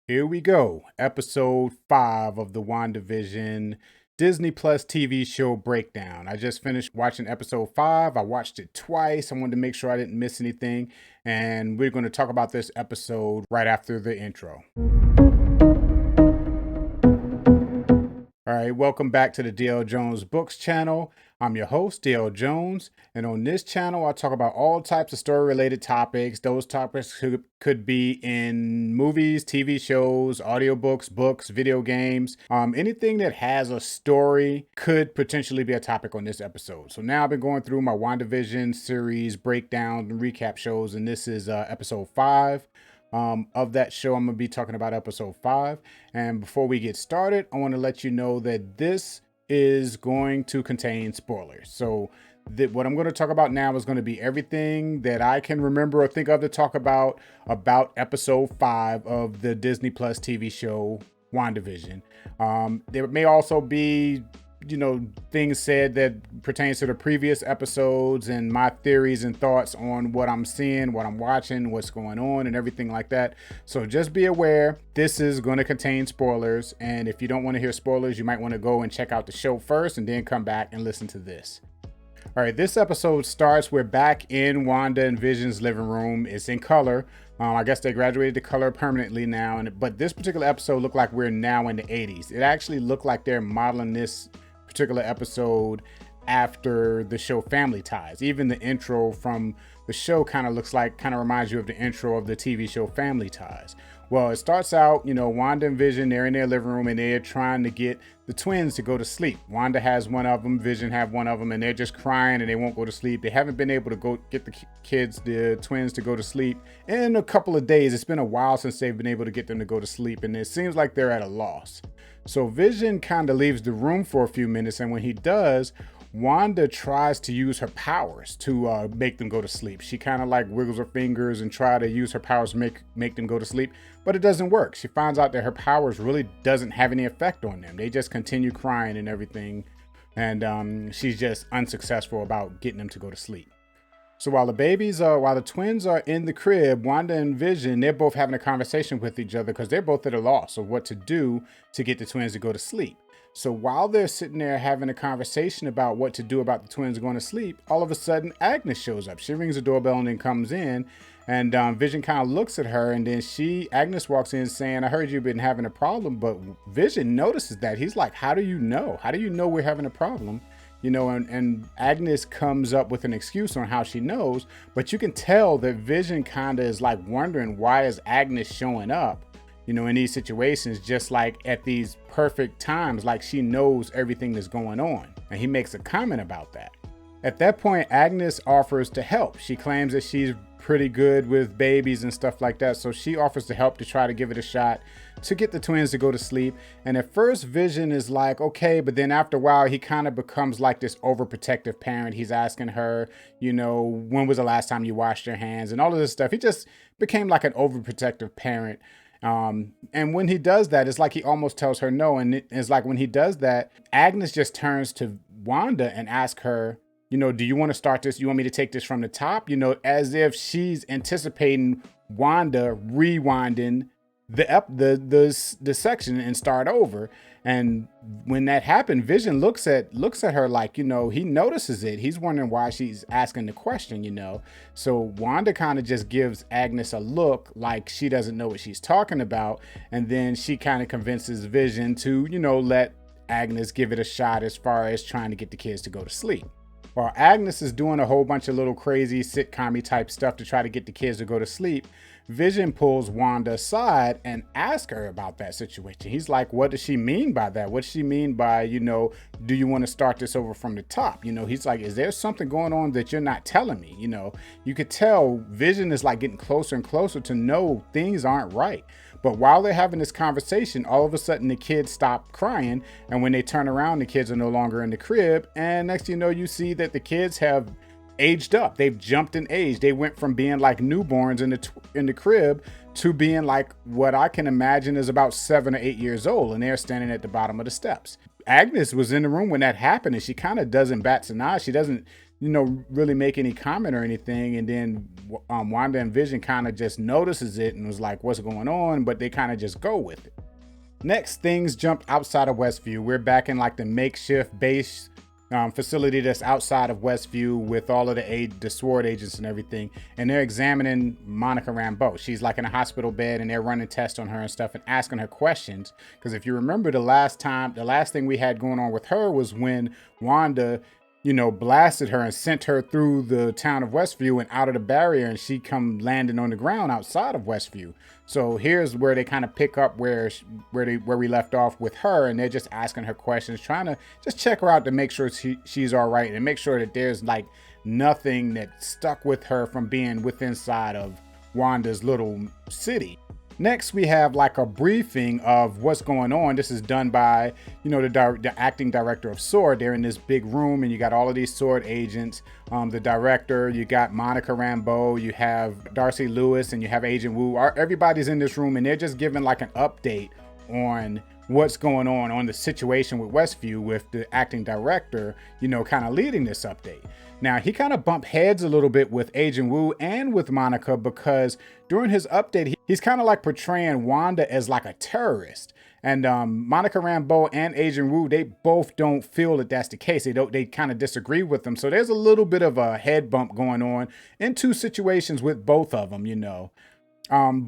Here we go. Episode 5 of the WandaVision Disney Plus TV show breakdown. I just finished watching episode 5. I watched it twice. I wanted to make sure I didn't miss anything. And we're going to talk about this episode right after the intro. All right, welcome back to the DLJonesBooks channel. I'm your host, DL Jones, and on this channel, I talk about all types of story-related topics. Those topics could be in movies, TV shows, audiobooks, books, video games. Anything that has a story could potentially be a topic on this episode. So now I've been going through my WandaVision series breakdown and recap shows, and this is episode 5. Of that show. I'm going to be talking about episode 5. And before we get started, I want to let you know that this is going to contain spoilers. So what I'm going to talk about now is going to be everything that I can remember or think of to talk about episode 5 of the Disney Plus TV show WandaVision. There may also be things said that pertains to the previous episodes and my theories and thoughts on what I'm seeing, what I'm watching, what's going on and everything like that. So just be aware, this is going to contain spoilers. And if you don't want to hear spoilers, you might want to go and check out the show first and then come back and listen to this. All right, this episode starts, we're back in Wanda and Vision's living room. It's in color. I guess they graduated to color permanently now. But this particular episode looked like we're now in the 80s. It actually looked like they're modeling this particular episode after the show Family Ties. Even the intro from the show kind of reminds you of the intro of the TV show Family Ties. Well, it starts out, Wanda and Vision, they're in their living room and they're trying to get the twins to go to sleep. Wanda has one of them, Vision have one of them, and they're just crying and they won't go to sleep. They haven't been able to go get the twins to go to sleep in a couple of days. It's been a while since they've been able to get them to go to sleep, and it seems like they're at a loss. So Vision kind of leaves the room for a few minutes, and when he does, Wanda tries to use her powers to make them go to sleep. She kind of like wiggles her fingers and try to use her powers to make them go to sleep, but it doesn't work. She finds out that her powers really doesn't have any effect on them. They just continue crying and everything, and she's just unsuccessful about getting them to go to sleep. So while the twins are in the crib, Wanda and Vision, they're both having a conversation with each other because they're both at a loss of what to do to get the twins to go to sleep. So while they're sitting there having a conversation about what to do about the twins going to sleep, all of a sudden Agnes shows up. She rings the doorbell and then comes in, and Vision kind of looks at her, and then Agnes walks in saying, "I heard you've been having a problem." But Vision notices that. He's like, "How do you know? How do you know we're having a problem?" And Agnes comes up with an excuse on how she knows, but you can tell that Vision kind of is like wondering, why is Agnes showing up, in these situations, just like at these perfect times, like she knows everything that's going on. And he makes a comment about that. At that point, Agnes offers to help. She claims that she's pretty good with babies and stuff like that. So she offers to help to try to give it a shot to get the twins to go to sleep. And at first Vision is like, okay, but then after a while, he kind of becomes like this overprotective parent. He's asking her, when was the last time you washed your hands and all of this stuff. He just became like an overprotective parent. And when he does that, it's like he almost tells her no. And it's like when he does that, Agnes just turns to Wanda and asks her, do you want to start this? You want me to take this from the top? As if she's anticipating Wanda rewinding the section and start over. And when that happened, Vision looks at her like, he notices it. He's wondering why she's asking the question, So Wanda kind of just gives Agnes a look like she doesn't know what she's talking about. And then she kind of convinces Vision to, let Agnes give it a shot as far as trying to get the kids to go to sleep. While Agnes is doing a whole bunch of little crazy sitcom-y type stuff to try to get the kids to go to sleep, Vision pulls Wanda aside and asks her about that situation. He's like, what does she mean by that? What does she mean by, do you want to start this over from the top? He's like, is there something going on that you're not telling me? You could tell Vision is like getting closer and closer to know things aren't right. But while they're having this conversation, all of a sudden the kids stop crying. And when they turn around, the kids are no longer in the crib. And next thing you know, you see that the kids have aged up. They've jumped in age. They went from being like newborns in the crib to being like what I can imagine is about 7 or 8 years old. And they're standing at the bottom of the steps. Agnes was in the room when that happened, and she kind of doesn't bat an eye. She doesn't really make any comment or anything. And then Wanda and Vision kind of just notices it and was like, what's going on? But they kind of just go with it. Next, things jump outside of Westview. We're back in like the makeshift base facility that's outside of Westview with all of the SWORD agents and everything. And they're examining Monica Rambeau. She's like in a hospital bed and they're running tests on her and stuff and asking her questions. Because if you remember the last thing we had going on with her was when Wanda, blasted her and sent her through the town of Westview and out of the barrier, and she come landing on the ground outside of Westview. So here's where they kind of pick up where we left off with her, and they're just asking her questions, trying to just check her out to make sure she's all right and make sure that there's like nothing that stuck with her from being inside of Wanda's little city. Next, we have like a briefing of what's going on. This is done by, the acting director of SWORD. They're in this big room and you got all of these SWORD agents. The director, you got Monica Rambeau, you have Darcy Lewis, and you have Agent Wu. Everybody's in this room and they're just giving like an update on what's going on the situation with Westview, with the acting director, kind of leading this update. Now, he kind of bumped heads a little bit with Agent Wu and with Monica because during his update, he's kind of like portraying Wanda as like a terrorist. And Monica Rambeau and Agent Wu, they both don't feel that that's the case. They kind of disagree with them. So there's a little bit of a head bump going on in two situations with both of them,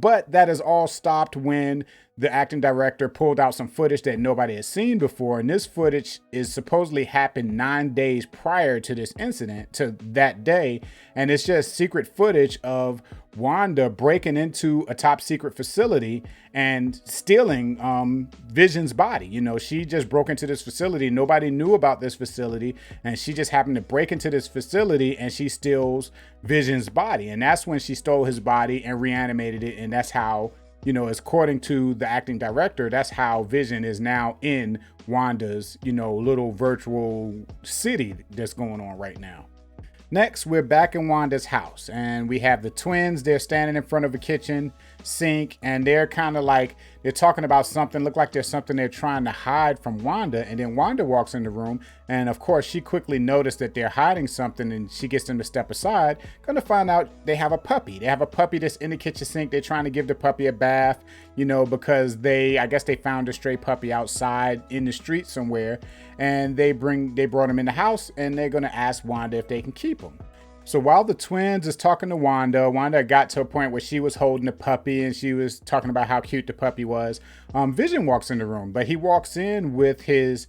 But that is all stopped when the acting director pulled out some footage that nobody had seen before. And this footage is supposedly happened 9 days prior to this incident, to that day. And it's just secret footage of Wanda breaking into a top secret facility and stealing Vision's body. She just broke into this facility. Nobody knew about this facility. And she just happened to break into this facility and she steals Vision's body. And that's when she stole his body and reanimated it. And that's how, according to the acting director, that's how Vision is now in Wanda's, little virtual city that's going on right now. Next, we're back in Wanda's house and we have the twins. They're standing in front of a kitchen sink and they're kind of like, they're talking about something, look like there's something they're trying to hide from Wanda. And then Wanda walks in the room and of course she quickly noticed that they're hiding something and she gets them to step aside. Gonna find out they have a puppy. They have a puppy that's in the kitchen sink. They're trying to give the puppy a bath, because I guess they found a stray puppy outside in the street somewhere and they brought him in the house and they're gonna ask Wanda if they can keep him. So while the twins is talking to Wanda got to a point where she was holding the puppy and she was talking about how cute the puppy was. Vision walks in the room, but he walks in with his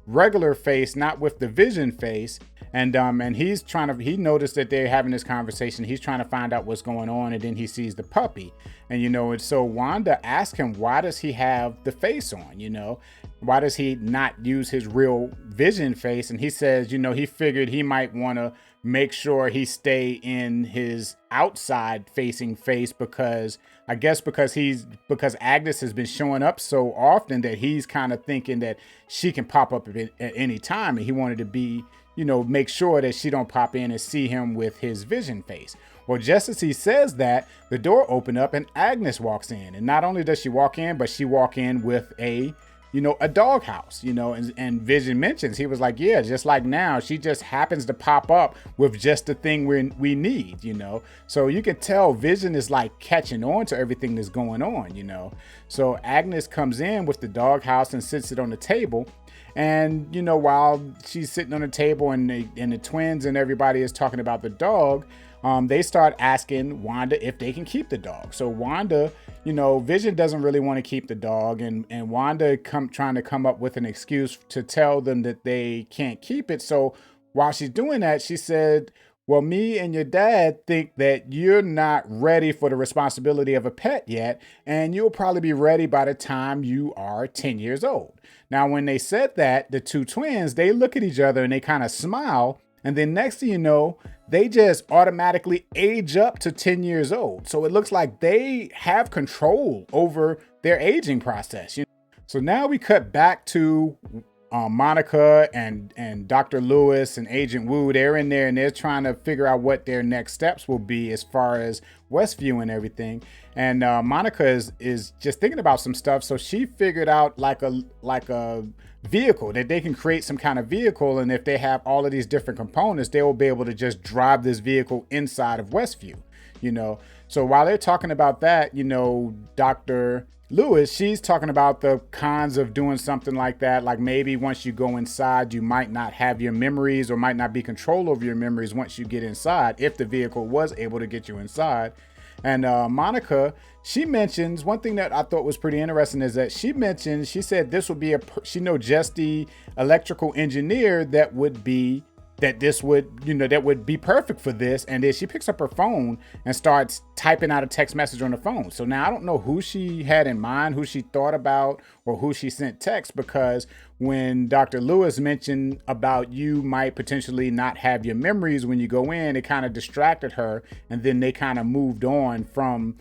regular face, not with the Vision face. And he noticed that they're having this conversation. He's trying to find out what's going on. And then he sees the puppy and, and so Wanda asked him, why does he have the face on? Why does he not use his real Vision face? And he says, he figured he might want to make sure he stay in his outside facing face because Agnes has been showing up so often that he's kind of thinking that she can pop up at any time. And he wanted to be, make sure that she don't pop in and see him with his Vision face. Well, just as he says that, the door opened up and Agnes walks in. And not only does she walk in, but she walk in with a doghouse, and Vision mentions, he was like, yeah, just like now, she just happens to pop up with just the thing we need, So you can tell Vision is like catching on to everything that's going on, So Agnes comes in with the doghouse and sits it on the table. And, while she's sitting on the table and the twins and everybody is talking about the dog, they start asking Wanda if they can keep the dog. So Wanda, Vision doesn't really want to keep the dog, and Wanda trying to come up with an excuse to tell them that they can't keep it. So while she's doing that, she said, well, me and your dad think that you're not ready for the responsibility of a pet yet, and you'll probably be ready by the time you are 10 years old. Now, when they said that, the two twins, they look at each other and they kind of smile. And then next thing you know, they just automatically age up to 10 years old. So it looks like they have control over their aging process. So now we cut back to Monica and Dr. Lewis and Agent Wu, they're in there and they're trying to figure out what their next steps will be as far as Westview and everything. And Monica is just thinking about some stuff. So she figured out like a vehicle that they can create some kind of vehicle. And if they have all of these different components, they will be able to just drive this vehicle inside of Westview, you know? So while they're talking about that, you know, Dr. Lewis, she's talking about the cons of doing something like that. Like maybe once you go inside, you might not have your memories or might not be control over your memories once you get inside, if the vehicle was able to get you inside. And Monica, she mentions one thing that I thought was pretty interesting is that she said this would be she know just the electrical engineer that would be that would be perfect for this. And then she picks up her phone and starts typing out a text message on the phone. So now I don't know who she had in mind, who she thought about, or who she sent text, because when Dr. Lewis mentioned about you might potentially not have your memories when you go in, it kind of distracted her. And then they kind of moved on from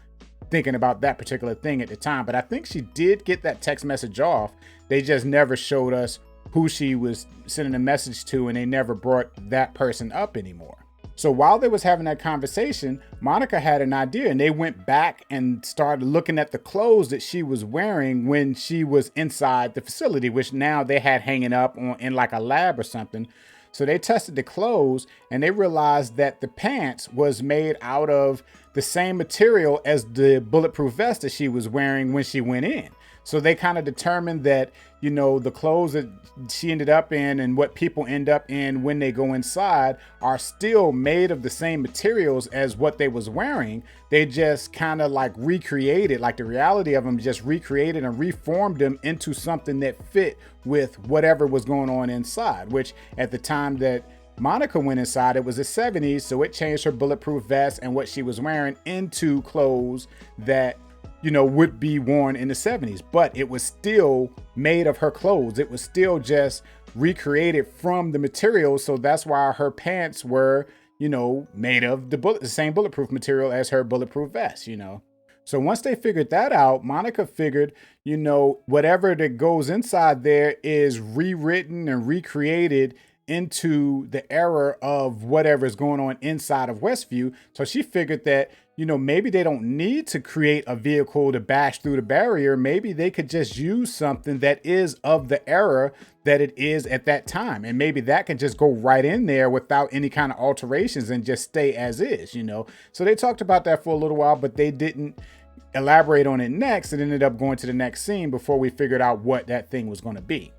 thinking about that particular thing at the time. But I think she did get that text message off. They just never showed us who she was sending a message to, and they never brought that person up anymore. So while they was having that conversation, Monica had an idea, and they went back and started looking at the clothes that she was wearing when she was inside the facility, which now they had hanging up in like a lab or something. So they tested the clothes and they realized that the pants was made out of the same material as the bulletproof vest that she was wearing when she went in. So they kind of determined that, you know, the clothes that she ended up in and what people end up in when they go inside are still made of the same materials as what they was wearing. They just kind of like recreated, like the reality of them, just recreated and reformed them into something that fit with whatever was going on inside, which at the time that Monica went inside, it was the 70s. So it changed her bulletproof vest and what she was wearing into clothes that, you know, would be worn in the 70s, but it was still made of her clothes. It was still just recreated from the material. So that's why her pants were, you know, made of the same bulletproof material as her bulletproof vest, you know. So once they figured that out, Monica figured, you know, whatever that goes inside there is rewritten and recreated into the era of whatever is going on inside of Westview. So she figured that, you know, maybe they don't need to create a vehicle to bash through the barrier. Maybe they could just use something that is of the era that it is at that time. And maybe that can just go right in there without any kind of alterations and just stay as is, you know. So they talked about that for a little while, but they didn't elaborate on it next. It ended up going to the next scene before we figured out what that thing was going to be.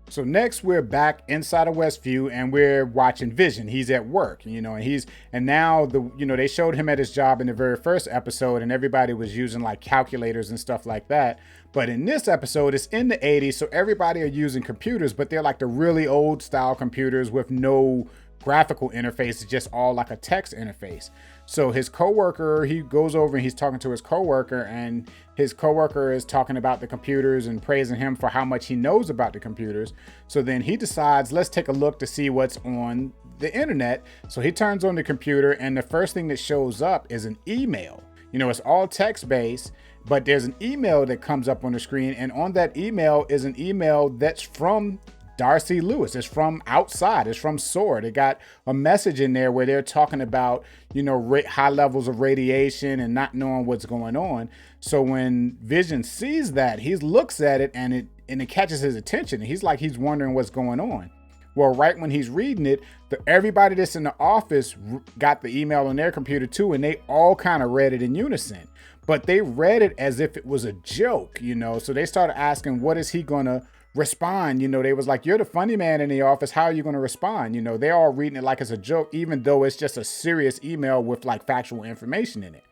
So next we're back inside of Westview and we're watching Vision. He's at work, you know, and now they showed him at his job in the very first episode and everybody was using like calculators and stuff like that. But in this episode, it's in the 80s. So everybody are using computers, but they're like the really old style computers with no graphical interface. It's just all like a text interface. So his coworker, he goes over and he's talking to his coworker, and his coworker is talking about the computers and praising him for how much he knows about the computers. So then he decides, let's take a look to see what's on the internet. So he turns on the computer and the first thing that shows up is an email. You know, it's all text based, but there's an email that comes up on the screen, and on that email is an email that's from Darcy Lewis. It's from outside. It's from SWORD. It got a message in there where they're talking about, you know, high levels of radiation and not knowing what's going on. So when Vision sees that, he looks at it and it catches his attention. He's wondering what's going on. Well, right when he's reading it, everybody that's in the office got the email on their computer too, and they all kind of read it in unison. But they read it as if it was a joke, you know. So they started asking, what is he going to respond? You know, they was like, you're the funny man in the office. How are you going to respond? You know, they're all reading it like it's a joke, even though it's just a serious email with like factual information in it.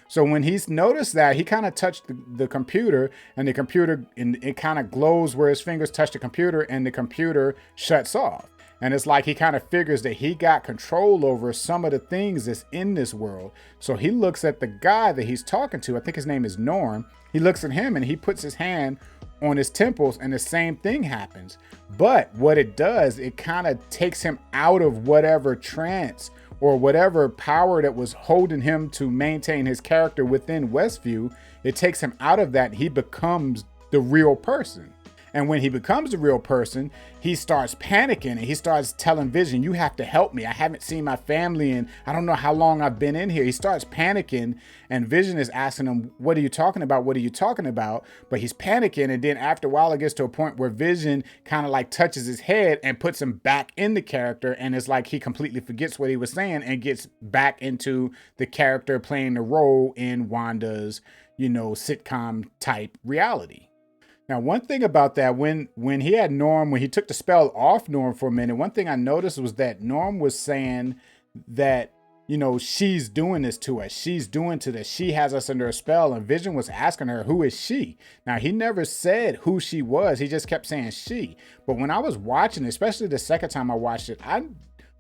So when he's noticed that, he kind of touched the computer, and the computer, and it kind of glows where his fingers touch the computer, and the computer shuts off. And it's like he kind of figures that he got control over some of the things that's in this world. So he looks at the guy that he's talking to. I think his name is Norm. He looks at him and he puts his hand on his temples, and the same thing happens. But what it does, it kind of takes him out of whatever trance or whatever power that was holding him to maintain his character within Westview. It takes him out of that. He becomes the real person. And when he becomes a real person, he starts panicking and he starts telling Vision, you have to help me. I haven't seen my family and I don't know how long I've been in here. He starts panicking and Vision is asking him, what are you talking about? What are you talking about? But he's panicking. And then after a while, it gets to a point where Vision kind of like touches his head and puts him back in the character. And it's like he completely forgets what he was saying and gets back into the character playing the role in Wanda's, sitcom type reality. Now, one thing about that, when he had Norm, when he took the spell off Norm for a minute, one thing I noticed was that Norm was saying that, she's doing this to us. She's doing to this. She has us under a spell. And Vision was asking her, who is she? Now, he never said who she was. He just kept saying she. But when I was watching, especially the second time I watched it, I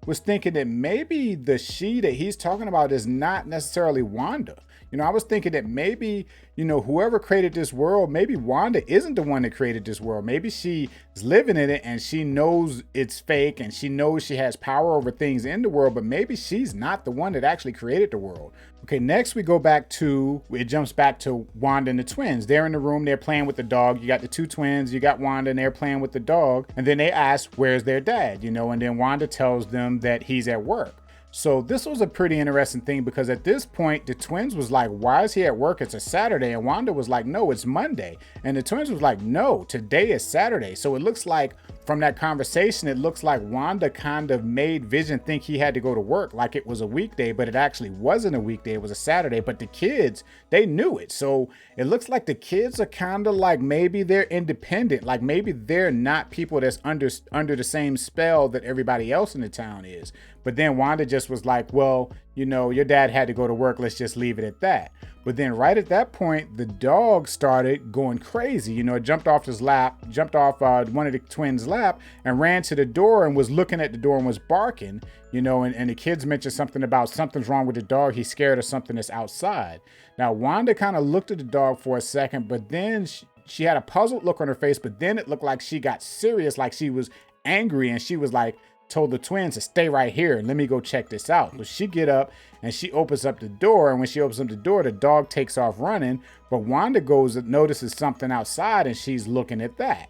was thinking that maybe the she that he's talking about is not necessarily Wanda. I was thinking that maybe, whoever created this world, maybe Wanda isn't the one that created this world. Maybe she is living in it and she knows it's fake and she knows she has power over things in the world, but maybe she's not the one that actually created the world. Okay, next we go back to, it jumps back to Wanda and the twins. They're in the room, they're playing with the dog. You got the two twins, you got Wanda and they're playing with the dog. And then they ask, where's their dad? And then Wanda tells them that he's at work. So this was a pretty interesting thing because at this point, the twins was like, why is he at work? It's a Saturday. And Wanda was like, no, it's Monday. And the twins was like, no, today is Saturday. So it looks like from that conversation, it looks like Wanda kind of made Vision think he had to go to work like it was a weekday, but it actually wasn't a weekday. It was a Saturday. But the kids, they knew it. So it looks like the kids are kind of like maybe they're independent. Like maybe they're not people that's under the same spell that everybody else in the town is. But then Wanda just was like, well, your dad had to go to work. Let's just leave it at that. But then right at that point, the dog started going crazy. It jumped off his lap, jumped off one of the twins' lap and ran to the door and was looking at the door and was barking, and the kids mentioned something about something's wrong with the dog. He's scared of something that's outside. Now, Wanda kind of looked at the dog for a second, but then she had a puzzled look on her face. But then it looked like she got serious, like she was angry. And she was like, told the twins to stay right here and let me go check this out. So she get up and she opens up the door. And when she opens up the door, the dog takes off running. But Wanda goes and notices something outside and she's looking at that.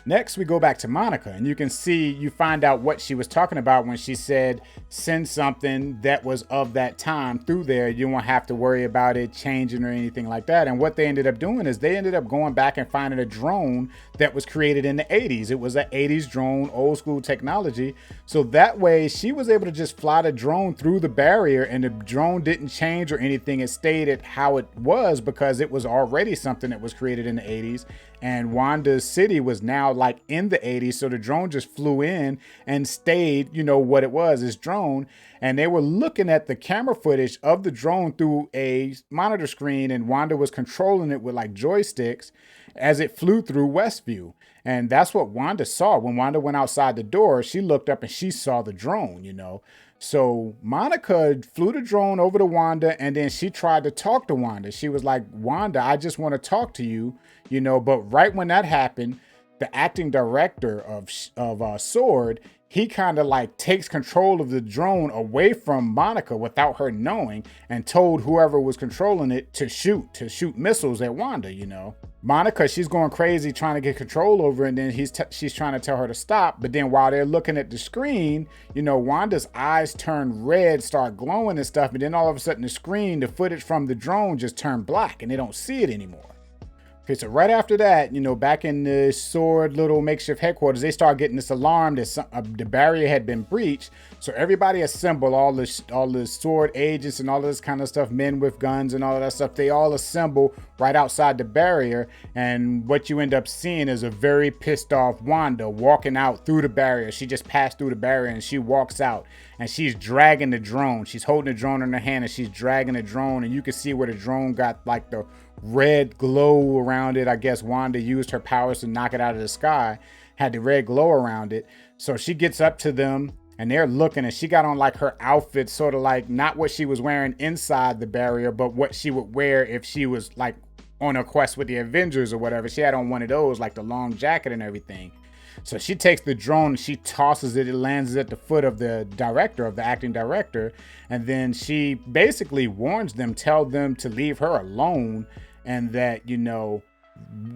Next, we go back to Monica and you find out what she was talking about when she said, send something that was of that time through there. You won't have to worry about it changing or anything like that. And what they ended up doing is they ended up going back and finding a drone that was created in the 80s. It was an 80s drone, old school technology. So that way she was able to just fly the drone through the barrier and the drone didn't change or anything. It stayed at how it was because it was already something that was created in the 80s. And Wanda's city was now like in the 80s. So the drone just flew in and stayed, what it was, this drone. And they were looking at the camera footage of the drone through a monitor screen. And Wanda was controlling it with like joysticks as it flew through Westview. And that's what Wanda saw. When Wanda went outside the door, she looked up and she saw the drone, So Monica flew the drone over to Wanda and then she tried to talk to Wanda. She was like, Wanda, I just want to talk to you, but right when that happened, the acting director of Sword, he kind of like takes control of the drone away from Monica without her knowing and told whoever was controlling it to shoot missiles at Wanda, Monica, she's going crazy trying to get control over it, and then she's trying to tell her to stop. But then while they're looking at the screen, Wanda's eyes turn red, start glowing and stuff. And then all of a sudden the screen, the footage from the drone just turned black and they don't see it anymore. Okay, so right after that, back in the Sword little makeshift headquarters, they start getting this alarm that the barrier had been breached. So everybody assemble, all the Sword agents and all of this kind of stuff, men with guns and all of that stuff. They all assemble right outside the barrier. And what you end up seeing is a very pissed off Wanda walking out through the barrier. She just passed through the barrier and she walks out and she's dragging the drone. She's holding the drone in her hand and she's dragging the drone. And you can see where the drone got like the red glow around it. I guess Wanda used her powers to knock it out of the sky, had the red glow around it. So she gets up to them and they're looking and she got on like her outfit, sort of like not what she was wearing inside the barrier, but what she would wear if she was like on a quest with the Avengers or whatever. She had on one of those, like the long jacket and everything. So she takes the drone, she tosses it, it lands at the foot of the director, of the acting director. And then she basically warns them, tell them to leave her alone and that,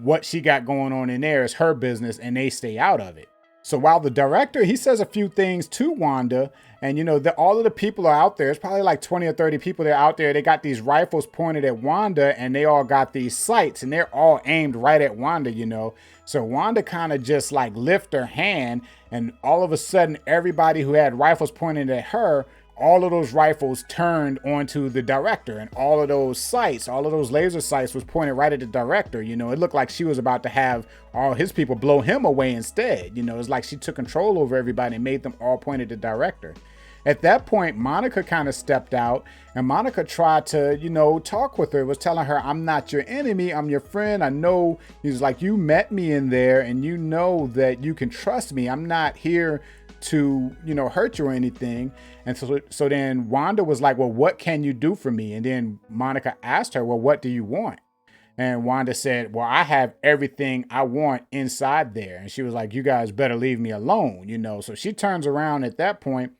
what she got going on in there is her business and they stay out of it. So while the director, he says a few things to Wanda, and all of the people are out there. It's probably like 20 or 30 people that are out there. They got these rifles pointed at Wanda, and they all got these sights, and they're all aimed right at Wanda. So Wanda kind of just like lift her hand, and all of a sudden, everybody who had rifles pointed at her, all of those rifles turned onto the director, and all of those sights, all of those laser sights was pointed right at the director. It looked like she was about to have all his people blow him away instead. It's like she took control over everybody and made them all point at the director. At that point, Monica kind of stepped out, and Monica tried to, talk with her, was telling her, I'm not your enemy, I'm your friend. I know, he's like, you met me in there, and you know that you can trust me. I'm not here to, hurt you or anything. And so then Wanda was like, well, what can you do for me? And then Monica asked her, well, what do you want? And Wanda said, well, I have everything I want inside there. And she was like, you guys better leave me alone, So she turns around at that point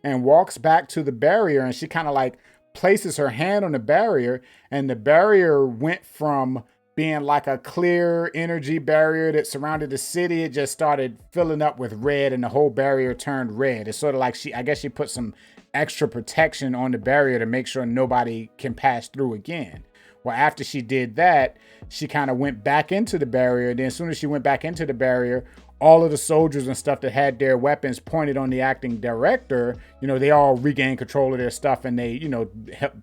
and walks back to the barrier, and she kind of like places her hand on the barrier, and the barrier went from being like a clear energy barrier that surrounded the city. It just started filling up with red, and the whole barrier turned red. It's sort of like I guess she put some extra protection on the barrier to make sure nobody can pass through again. Well, after she did that, she kind of went back into the barrier. Then as soon as she went back into the barrier, all of the soldiers and stuff that had their weapons pointed on the acting director, they all regained control of their stuff, and they,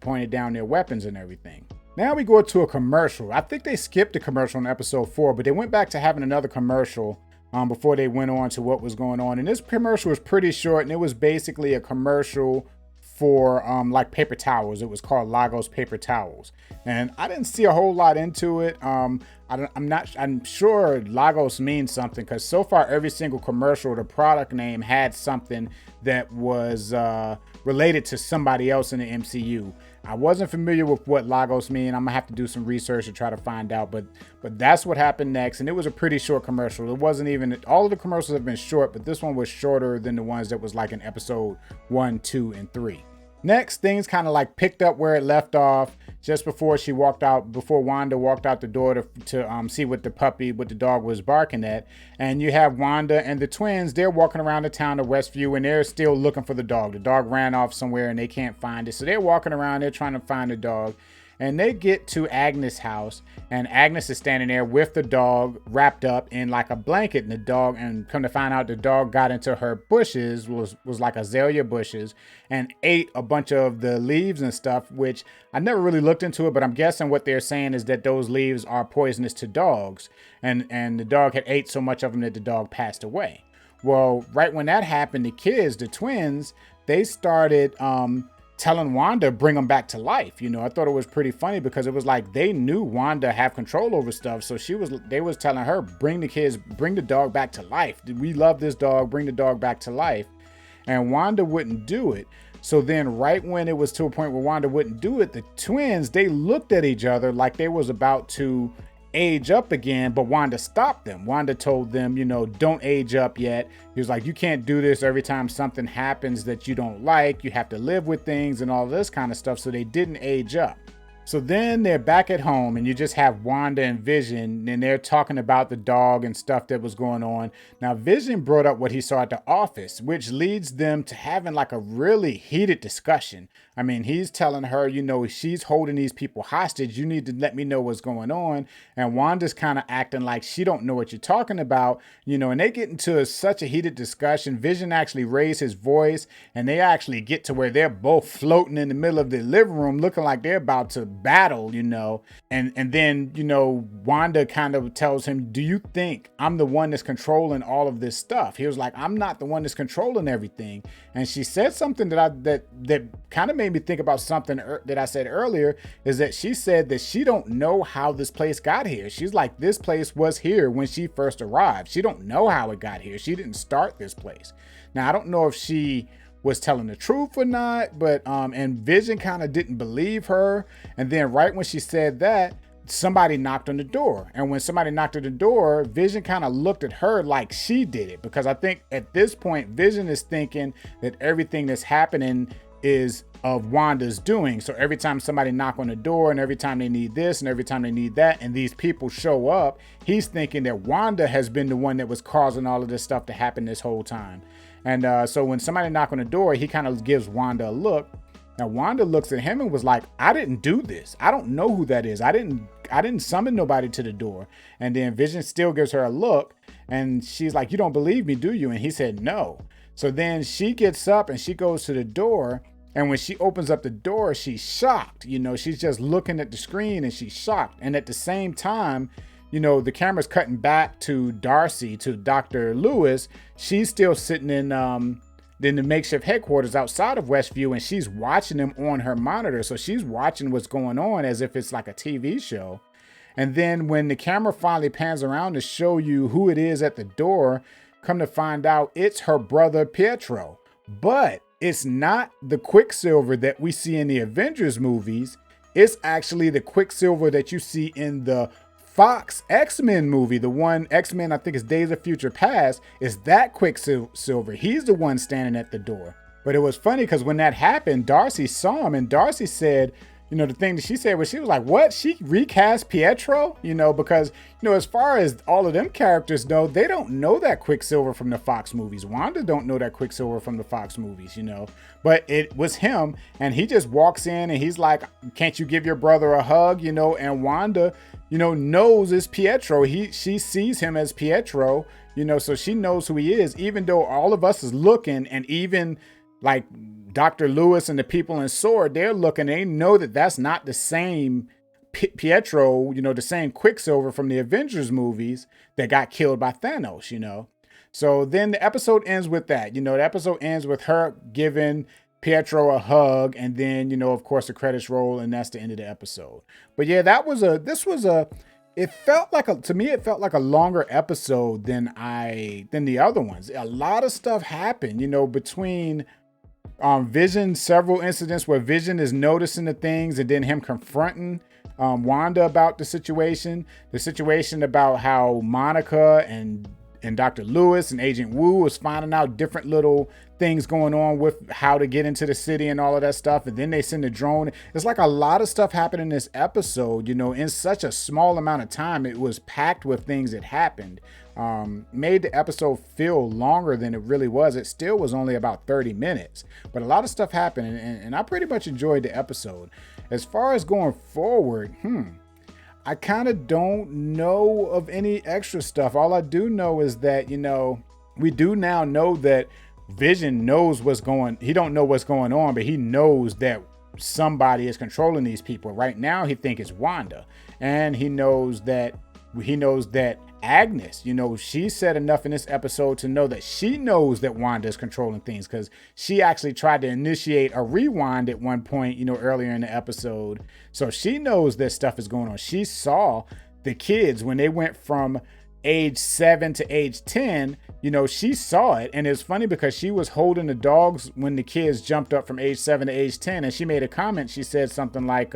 pointed down their weapons and everything. Now we go to a commercial. I think they skipped the commercial in episode 4, but they went back to having another commercial before they went on to what was going on. And this commercial was pretty short, and it was basically a commercial for like paper towels. It was called Lagos Paper Towels, and I didn't see a whole lot into it. I'm sure Lagos means something, because so far every single commercial, the product name had something that was related to somebody else in the MCU. I wasn't familiar with what Lagos mean. I'm gonna have to do some research to try to find out, but that's what happened next. And it was a pretty short commercial. It wasn't even, all of the commercials have been short, but this one was shorter than the ones that was like in episode 1, 2, and 3. Next, things kind of like picked up where it left off just before Wanda walked out the door to see what the dog was barking at. And you have Wanda and the twins, they're walking around the town of Westview, and they're still looking for the dog. The dog ran off somewhere and they can't find it. So they're walking around, they're trying to find the dog. And they get to Agnes' house, and Agnes is standing there with the dog wrapped up in like a blanket, and come to find out the dog got into her bushes, was like azalea bushes, and ate a bunch of the leaves and stuff, which I never really looked into it, but I'm guessing what they're saying is that those leaves are poisonous to dogs, and the dog had ate so much of them that the dog passed away. Well, right when that happened, the twins, they started telling Wanda, bring them back to life. I thought it was pretty funny, because it was like they knew Wanda have control over stuff. So they was telling her, bring the dog back to life. We love this dog, bring the dog back to life. And Wanda wouldn't do it. So then right when it was to a point where Wanda wouldn't do it, the twins, they looked at each other like they was about to age up again, but Wanda stopped them. Wanda told them, don't age up yet. He was like, you can't do this every time something happens that you don't like. You have to live with things and all this kind of stuff. So they didn't age up. So then they're back at home, and you just have Wanda and Vision, and they're talking about the dog and stuff that was going on. Now, Vision brought up what he saw at the office, which leads them to having like a really heated discussion. I mean, he's telling her, she's holding these people hostage. You need to let me know what's going on. And Wanda's kind of acting like she don't know what you're talking about, and they get into such a heated discussion. Vision actually raised his voice, and they actually get to where they're both floating in the middle of the living room looking like they're about to battle, and then Wanda kind of tells him, do you think I'm the one that's controlling all of this stuff? He was like, I'm not the one that's controlling everything. And she said something that kind of made me think about something that I said earlier, is that she said that she don't know how this place got here. She's like, this place was here when she first arrived. She don't know how it got here. She didn't start this place. Now, I don't know if she was telling the truth or not, but and Vision kind of didn't believe her. And then right when she said that, somebody knocked on the door. And when somebody knocked on the door, Vision kind of looked at her like she did it, because I think at this point Vision is thinking that everything that's happening is of Wanda's doing. So every time somebody knock on the door, and every time they need this, and every time they need that, and these people show up, he's thinking that Wanda has been the one that was causing all of this stuff to happen this whole time. And so when somebody knock on the door, he kind of gives Wanda a look. Now Wanda looks at him and was like, I didn't do this. I don't know who that is. I didn't summon nobody to the door. And then Vision still gives her a look, and she's like, you don't believe me, do you? And he said, no. So then she gets up and she goes to the door. And when she opens up the door, she's shocked. You know, she's just looking at the screen and she's shocked. And at the same time, you know, the camera's cutting back to Darcy, to Dr. Lewis. She's still sitting in the makeshift headquarters outside of Westview, and she's watching them on her monitor. So she's watching what's going on as if it's like a TV show. And then when the camera finally pans around to show you who it is at the door, come to find out it's her brother Pietro. But it's not the Quicksilver that we see in the Avengers movies. It's actually the Quicksilver that you see in the Fox X-Men movie. The one X-Men, I think it's Days of Future Past, is that Quicksilver. He's the one standing at the door. But it was funny because when that happened, Darcy saw him, and Darcy said, you know, the thing that she said was, she was like, what? She recast Pietro? You know, because, you know, as far as all of them characters know, they don't know that Quicksilver from the Fox movies. Wanda don't know that Quicksilver from the Fox movies, you know, but it was him. And he just walks in and he's like, can't you give your brother a hug? You know, and Wanda, you know, knows it's Pietro. She sees him as Pietro, you know, so she knows who he is, even though all of us is looking, and even like Dr. Lewis and the people in Sword, they're looking, they know that that's not the same Pietro, you know, the same Quicksilver from the Avengers movies that got killed by Thanos, you know. So then the episode ends with that, you know, the episode ends with her giving Pietro a hug, and then, you know, of course the credits roll, and that's the end of the episode. But yeah, it felt like a longer episode than the other ones. A lot of stuff happened, you know, between Vision, several incidents where Vision is noticing the things, and then him confronting Wanda about the situation about how Monica and Dr. Lewis and Agent Wu was finding out different little things going on with how to get into the city and all of that stuff. And then they send a drone. It's like a lot of stuff happened in this episode, you know, in such a small amount of time. It was packed with things that happened. Made the episode feel longer than it really was. It still was only about 30 minutes, but a lot of stuff happened, and I pretty much enjoyed the episode. As far as going forward, I kind of don't know of any extra stuff. All I do know is that, you know, we do now know that Vision knows he don't know what's going on, but he knows that somebody is controlling these people. Right now, he thinks it's Wanda, and he knows that Agnes, you know, she said enough in this episode to know that she knows that Wanda is controlling things, because she actually tried to initiate a rewind at one point, you know, earlier in the episode. So she knows that stuff is going on. She saw the kids when they went from age 7 to age 10, you know, she saw it. And it's funny because she was holding the dogs when the kids jumped up from age 7 to age 10. And she made a comment. She said something like,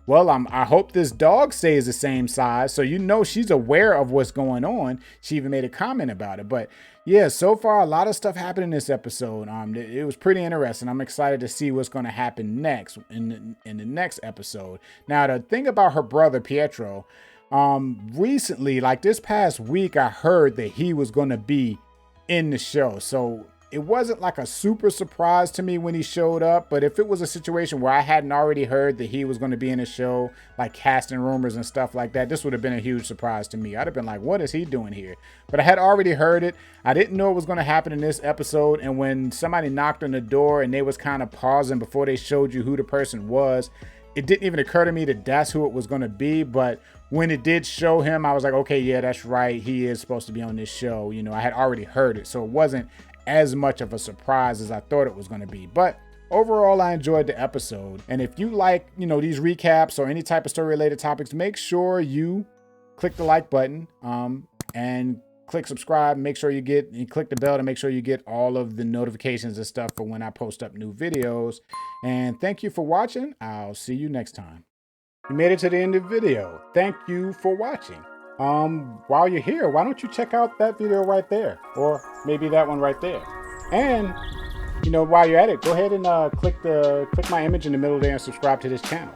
well, I hope this dog stays the same size. So, you know, she's aware of what's going on. She even made a comment about it. But yeah, so far, a lot of stuff happened in this episode. It was pretty interesting. I'm excited to see what's going to happen next in the next episode. Now, the thing about her brother, Pietro, recently, like this past week, I heard that he was going to be in the show. So it wasn't like a super surprise to me when he showed up, but if it was a situation where I hadn't already heard that he was going to be in a show, like casting rumors and stuff like that, this would have been a huge surprise to me. I'd have been like, what is he doing here? But I had already heard it. I didn't know it was going to happen in this episode. And when somebody knocked on the door and they was kind of pausing before they showed you who the person was, it didn't even occur to me that that's who it was going to be. But when it did show him, I was like, okay, yeah, that's right. He is supposed to be on this show. You know, I had already heard it, so it wasn't as much of a surprise as I thought it was going to be. But overall, I enjoyed the episode. And if you like, you know, these recaps or any type of story related topics, make sure you click the like button and click subscribe. Make sure you click the bell to make sure you get all of the notifications and stuff for when I post up new videos. And thank you for watching. I'll see you next time. You made it to the end of the video. Thank you for watching. While you're here, why don't you check out that video right there, or maybe that one right there, and you know, while you're at it, go ahead and click my image in the middle there and subscribe to this channel.